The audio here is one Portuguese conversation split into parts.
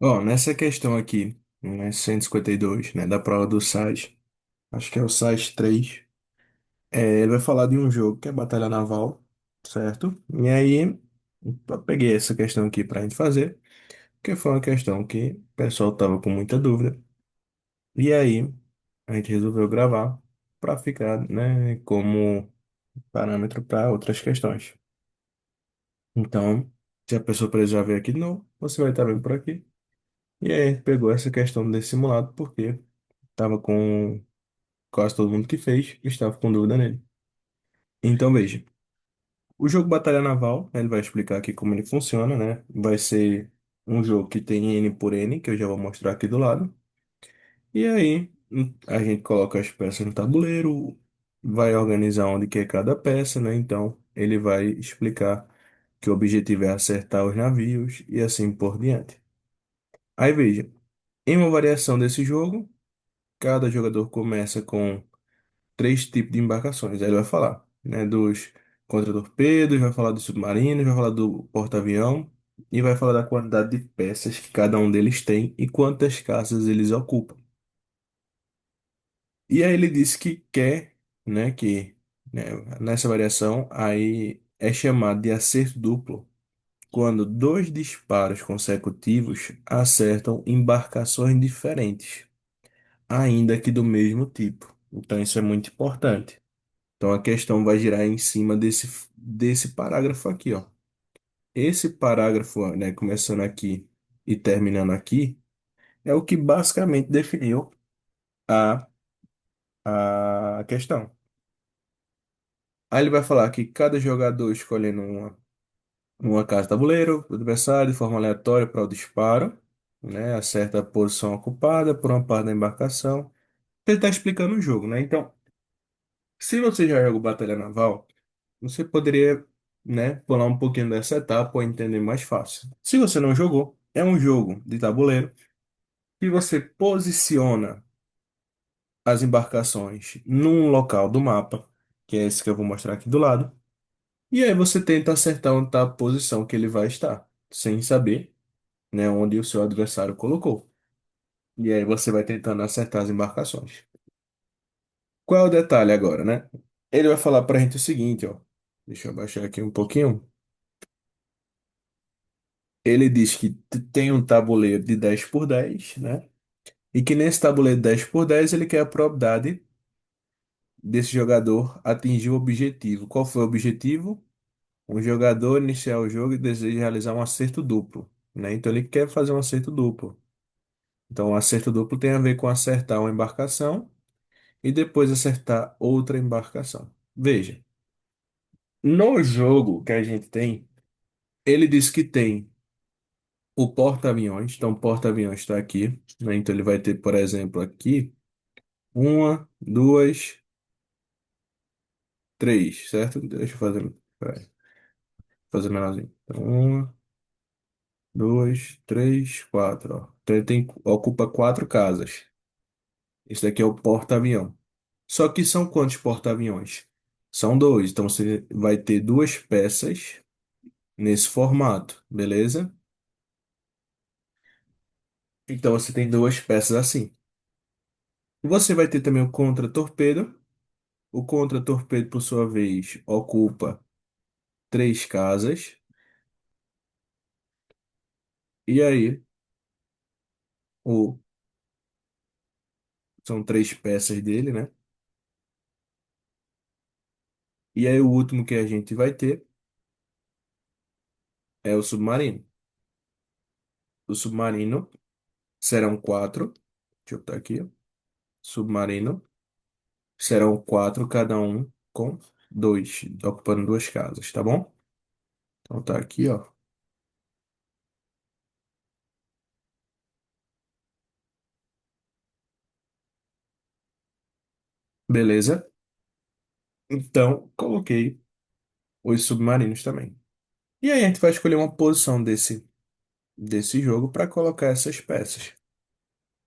Ó, nessa questão aqui, né, 152, né, da prova do SAS, acho que é o SAS 3, ele vai falar de um jogo que é Batalha Naval, certo? E aí, eu peguei essa questão aqui pra gente fazer, porque foi uma questão que o pessoal tava com muita dúvida. E aí, a gente resolveu gravar para ficar, né, como parâmetro para outras questões. Então, se a pessoa precisar ver aqui de novo, você vai estar vendo por aqui. E aí, a gente pegou essa questão desse simulado porque estava com quase todo mundo que fez estava com dúvida nele. Então, veja, o jogo Batalha Naval, ele vai explicar aqui como ele funciona, né? Vai ser um jogo que tem N por N, que eu já vou mostrar aqui do lado. E aí, a gente coloca as peças no tabuleiro, vai organizar onde que é cada peça, né? Então, ele vai explicar que o objetivo é acertar os navios e assim por diante. Aí, veja, em uma variação desse jogo, cada jogador começa com três tipos de embarcações. Aí ele vai falar, né, dos contra-torpedos, vai falar dos submarinos, vai falar do porta-avião e vai falar da quantidade de peças que cada um deles tem e quantas casas eles ocupam. E aí ele disse que quer, né, que né, nessa variação aí é chamado de acerto duplo, quando dois disparos consecutivos acertam embarcações diferentes, ainda que do mesmo tipo. Então isso é muito importante. Então a questão vai girar em cima desse parágrafo aqui, ó. Esse parágrafo, né, começando aqui e terminando aqui, é o que basicamente definiu a, a questão. Aí ele vai falar que cada jogador escolhendo uma casa tabuleiro, o adversário de forma aleatória para o disparo, né? Acerta a posição ocupada por uma parte da embarcação. Ele está explicando o jogo, né? Então, se você já jogou Batalha Naval, você poderia, né, pular um pouquinho dessa etapa ou entender mais fácil. Se você não jogou, é um jogo de tabuleiro que você posiciona as embarcações num local do mapa, que é esse que eu vou mostrar aqui do lado. E aí você tenta acertar onde está a posição que ele vai estar, sem saber, né, onde o seu adversário colocou. E aí você vai tentando acertar as embarcações. Qual é o detalhe agora, né? Ele vai falar pra gente o seguinte, ó. Deixa eu abaixar aqui um pouquinho. Ele diz que tem um tabuleiro de 10 por 10, né? E que nesse tabuleiro de 10 por 10 ele quer a probabilidade desse jogador atingir o objetivo. Qual foi o objetivo? Um jogador iniciar o jogo e deseja realizar um acerto duplo, né? Então ele quer fazer um acerto duplo. Então o acerto duplo tem a ver com acertar uma embarcação e depois acertar outra embarcação. Veja, no jogo que a gente tem, ele diz que tem o porta-aviões. Então o porta-aviões está aqui, né? Então ele vai ter, por exemplo, aqui uma, duas, três, certo? Deixa eu fazer, peraí, fazer menorzinho. Então, uma, dois, três, quatro, ó. Então ele tem, ocupa quatro casas. Esse daqui é o porta-avião. Só que são quantos porta-aviões? São dois. Então você vai ter duas peças nesse formato, beleza? Então você tem duas peças assim. Você vai ter também o contra-torpedo. O contra-torpedo, por sua vez, ocupa três casas. E aí, o, são três peças dele, né? E aí, o último que a gente vai ter é o submarino. O submarino serão quatro. Deixa eu botar aqui, ó. Submarino serão quatro, cada um com dois, ocupando duas casas, tá bom? Então tá aqui, ó. Beleza? Então, coloquei os submarinos também. E aí a gente vai escolher uma posição desse jogo para colocar essas peças.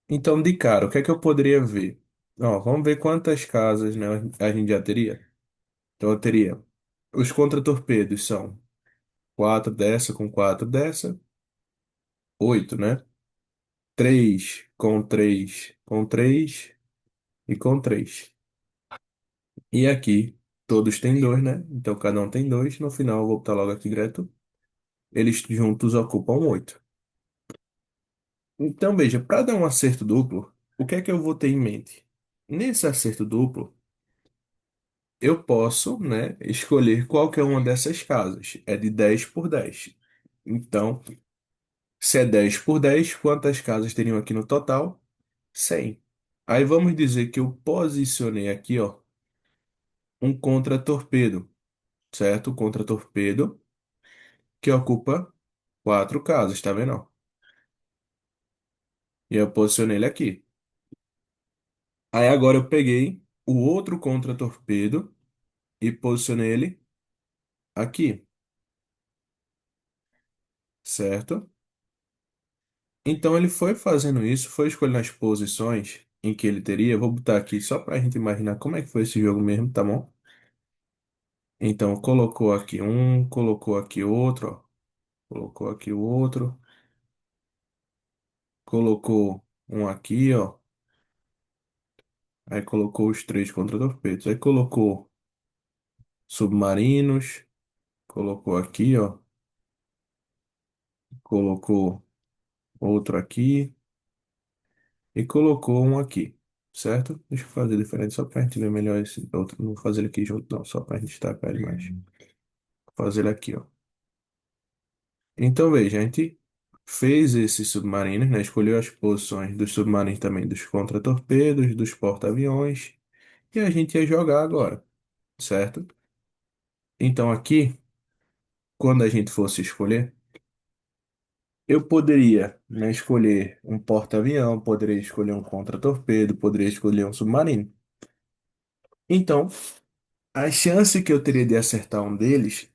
Então, de cara, o que é que eu poderia ver? Ó, vamos ver quantas casas, né, a gente já teria. Então, eu teria os contra-torpedos são quatro dessa com quatro dessa, oito, né? 3 com 3 com 3 e com 3. E aqui todos têm 2, né? Então cada um tem 2. No final eu vou botar logo aqui direto. Eles juntos ocupam 8. Então veja, para dar um acerto duplo, o que é que eu vou ter em mente? Nesse acerto duplo, eu posso, né, escolher qualquer uma dessas casas. É de 10 por 10. Então, se é 10 por 10, quantas casas teriam aqui no total? 100. Aí vamos dizer que eu posicionei aqui, ó, um contra-torpedo, certo? Contra-torpedo que ocupa 4 casas, tá vendo? Ó? E eu posicionei ele aqui. Aí agora eu peguei o outro contra-torpedo e posicionei ele aqui, certo? Então ele foi fazendo isso, foi escolhendo as posições em que ele teria. Vou botar aqui só para a gente imaginar como é que foi esse jogo mesmo, tá bom? Então colocou aqui um, colocou aqui outro, ó. Colocou aqui o outro, colocou um aqui, ó. Aí colocou os 3 contra-torpedos. Aí colocou submarinos, colocou aqui, ó. Colocou outro aqui e colocou um aqui, certo? Deixa eu fazer diferente só para a gente ver melhor esse outro. Não vou fazer ele aqui junto, não, só para a gente destacar ele mais. Vou fazer ele aqui, ó. Então veja, a gente fez esses submarinos, né? Escolheu as posições dos submarinos também, dos contra-torpedos, dos porta-aviões, e a gente ia jogar agora, certo? Então aqui, quando a gente fosse escolher, eu poderia, né, escolher um porta-avião, poderia escolher um contra-torpedo, poderia escolher um submarino. Então, a chance que eu teria de acertar um deles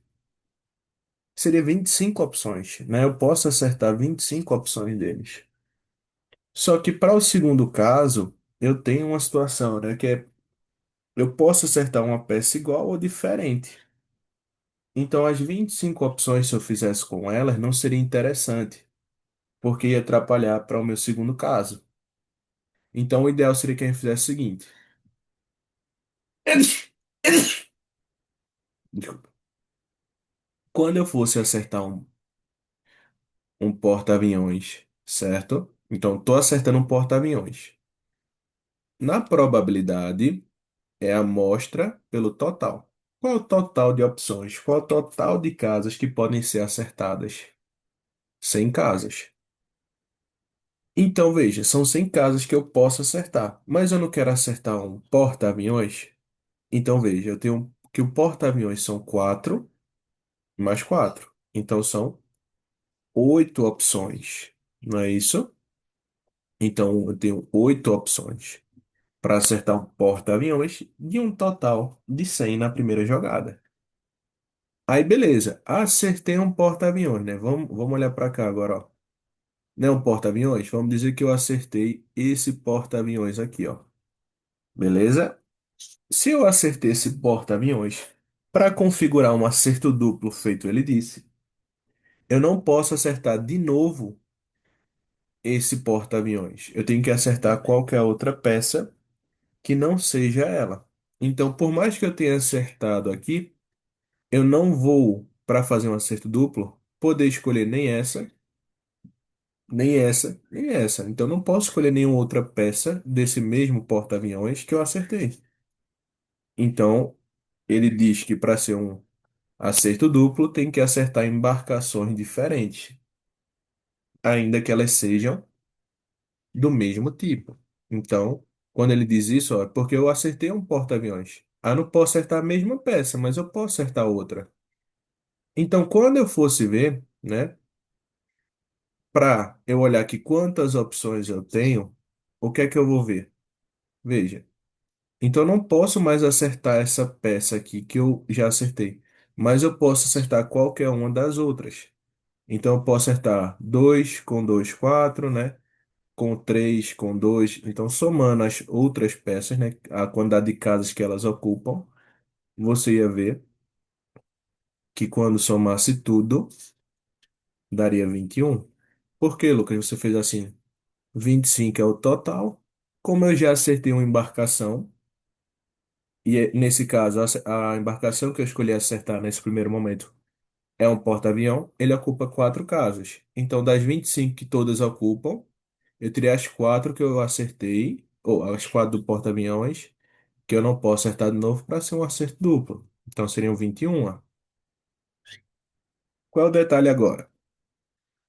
seria 25 opções, né? Eu posso acertar 25 opções deles. Só que para o segundo caso, eu tenho uma situação, né, que é eu posso acertar uma peça igual ou diferente. Então, as 25 opções, se eu fizesse com elas, não seria interessante, porque ia atrapalhar para o meu segundo caso. Então, o ideal seria que a gente fizesse o seguinte. Desculpa. Quando eu fosse acertar um porta-aviões, certo? Então, estou acertando um porta-aviões. Na probabilidade, é a amostra pelo total. Qual é o total de opções? Qual é o total de casas que podem ser acertadas? 100 casas. Então, veja, são 100 casas que eu posso acertar, mas eu não quero acertar um porta-aviões. Então, veja, eu tenho que o porta-aviões são 4 mais 4. Então, são 8 opções, não é isso? Então, eu tenho 8 opções para acertar um porta-aviões de um total de 100 na primeira jogada. Aí, beleza. Acertei um porta-aviões, né? Vamos olhar para cá agora, ó. Não é um porta-aviões? Vamos dizer que eu acertei esse porta-aviões aqui, ó. Beleza? Se eu acertei esse porta-aviões, para configurar um acerto duplo feito ele disse, eu não posso acertar de novo esse porta-aviões. Eu tenho que acertar qualquer outra peça que não seja ela. Então, por mais que eu tenha acertado aqui, eu não vou, para fazer um acerto duplo, poder escolher nem essa, nem essa, nem essa. Então, eu não posso escolher nenhuma outra peça desse mesmo porta-aviões que eu acertei. Então, ele diz que para ser um acerto duplo, tem que acertar embarcações diferentes, ainda que elas sejam do mesmo tipo. Então, quando ele diz isso, ó, é porque eu acertei um porta-aviões. Ah, não posso acertar a mesma peça, mas eu posso acertar outra. Então, quando eu fosse ver, né, para eu olhar aqui quantas opções eu tenho, o que é que eu vou ver? Veja. Então, eu não posso mais acertar essa peça aqui que eu já acertei, mas eu posso acertar qualquer uma das outras. Então, eu posso acertar 2 com 2 4, né? Com 3 com 2. Então, somando as outras peças, né? A quantidade de casas que elas ocupam, você ia ver que quando somasse tudo, daria 21. Por que, Lucas, você fez assim? 25 é o total. Como eu já acertei uma embarcação, nesse caso a embarcação que eu escolhi acertar nesse primeiro momento é um porta-avião, ele ocupa quatro casas. Então, das 25 que todas ocupam, eu tirei as quatro que eu acertei, ou as quatro do porta-aviões, que eu não posso acertar de novo para ser um acerto duplo. Então, seriam 21. Qual é o detalhe agora?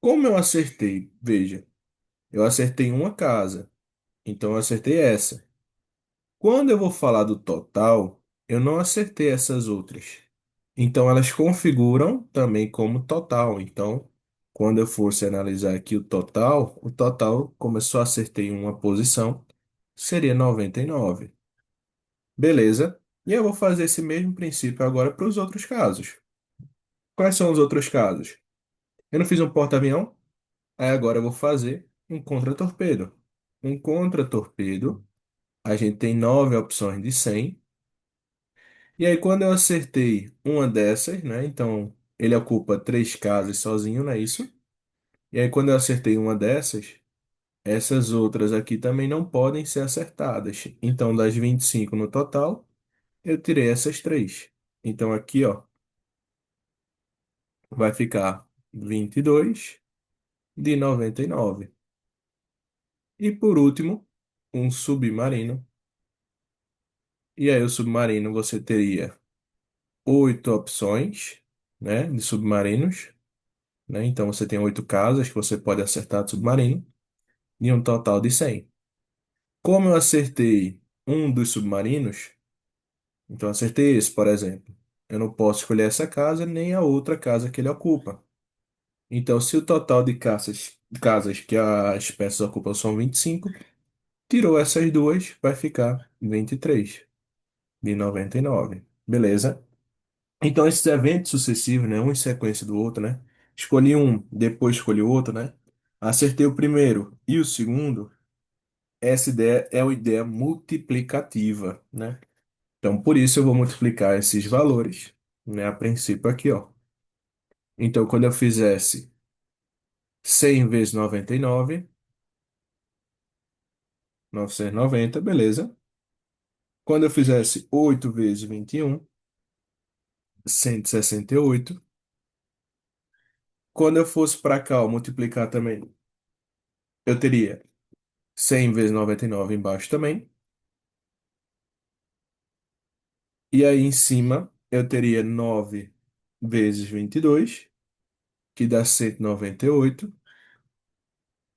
Como eu acertei, veja, eu acertei uma casa, então eu acertei essa. Quando eu vou falar do total, eu não acertei essas outras. Então elas configuram também como total. Então, quando eu fosse analisar aqui o total, como eu só acertei uma posição, seria 99. Beleza? E eu vou fazer esse mesmo princípio agora para os outros casos. Quais são os outros casos? Eu não fiz um porta-avião, aí agora eu vou fazer um contra-torpedo. Um contra-torpedo, a gente tem nove opções de 100. E aí, quando eu acertei uma dessas, né? Então, ele ocupa três casas sozinho, não é isso? E aí, quando eu acertei uma dessas, essas outras aqui também não podem ser acertadas. Então, das 25 no total, eu tirei essas três. Então, aqui, ó, vai ficar 22 de 99. E por último, um submarino. E aí, o submarino você teria oito opções, né, de submarinos, né? Então você tem oito casas que você pode acertar de submarino e um total de 100. Como eu acertei um dos submarinos, então eu acertei esse, por exemplo, eu não posso escolher essa casa nem a outra casa que ele ocupa. Então, se o total de casas que as peças ocupam são 25, tirou essas duas, vai ficar 23 de 99. Beleza? Então, esses eventos sucessivos, né, um em sequência do outro, né? Escolhi um, depois escolhi o outro, né? Acertei o primeiro e o segundo. Essa ideia é uma ideia multiplicativa, né? Então, por isso eu vou multiplicar esses valores, né? A princípio aqui, ó. Então, quando eu fizesse 100 vezes 99, 990, beleza. Quando eu fizesse 8 vezes 21, 168. Quando eu fosse para cá, ó, multiplicar também, eu teria 100 vezes 99 embaixo também. E aí em cima eu teria 9 vezes 22, que dá 198.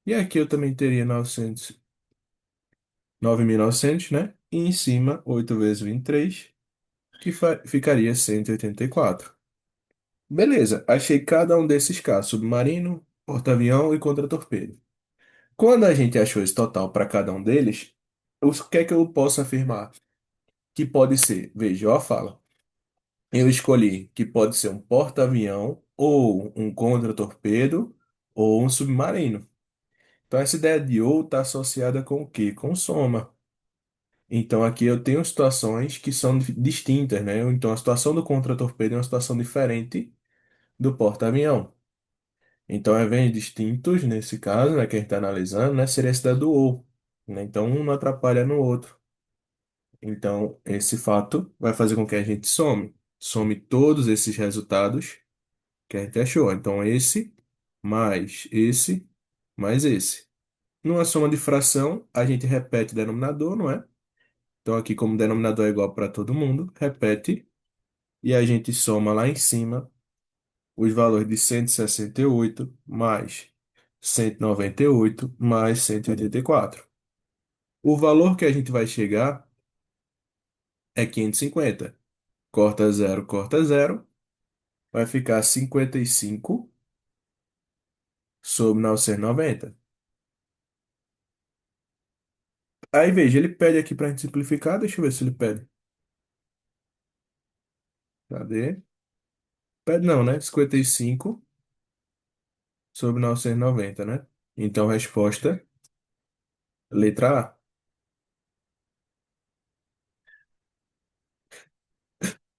E aqui eu também teria 9.900, né? E em cima 8 vezes 23, que ficaria 184. Beleza, achei cada um desses casos, submarino, porta-avião e contra-torpedo. Quando a gente achou esse total para cada um deles, o que é que eu posso afirmar? Que pode ser, veja, ó a fala. Eu escolhi que pode ser um porta-avião, ou um contra-torpedo, ou um submarino. Então, essa ideia de ou está associada com o quê? Com soma. Então, aqui eu tenho situações que são distintas, né? Então, a situação do contra-torpedo é uma situação diferente do porta-avião. Então, eventos distintos, nesse caso, né, que a gente está analisando, né, seria essa ideia do ou, né? Então, um não atrapalha no outro. Então, esse fato vai fazer com que a gente some todos esses resultados que a gente achou. Então, esse, mais esse. Numa soma de fração, a gente repete o denominador, não é? Então, aqui, como o denominador é igual para todo mundo, repete e a gente soma lá em cima os valores de 168 mais 198 mais 184. O valor que a gente vai chegar é 550. Corta zero, vai ficar 55 sobre 990. Aí veja, ele pede aqui para a gente simplificar, deixa eu ver se ele pede. Cadê? Pede não, né? 55 sobre 990, né? Então, resposta, letra A.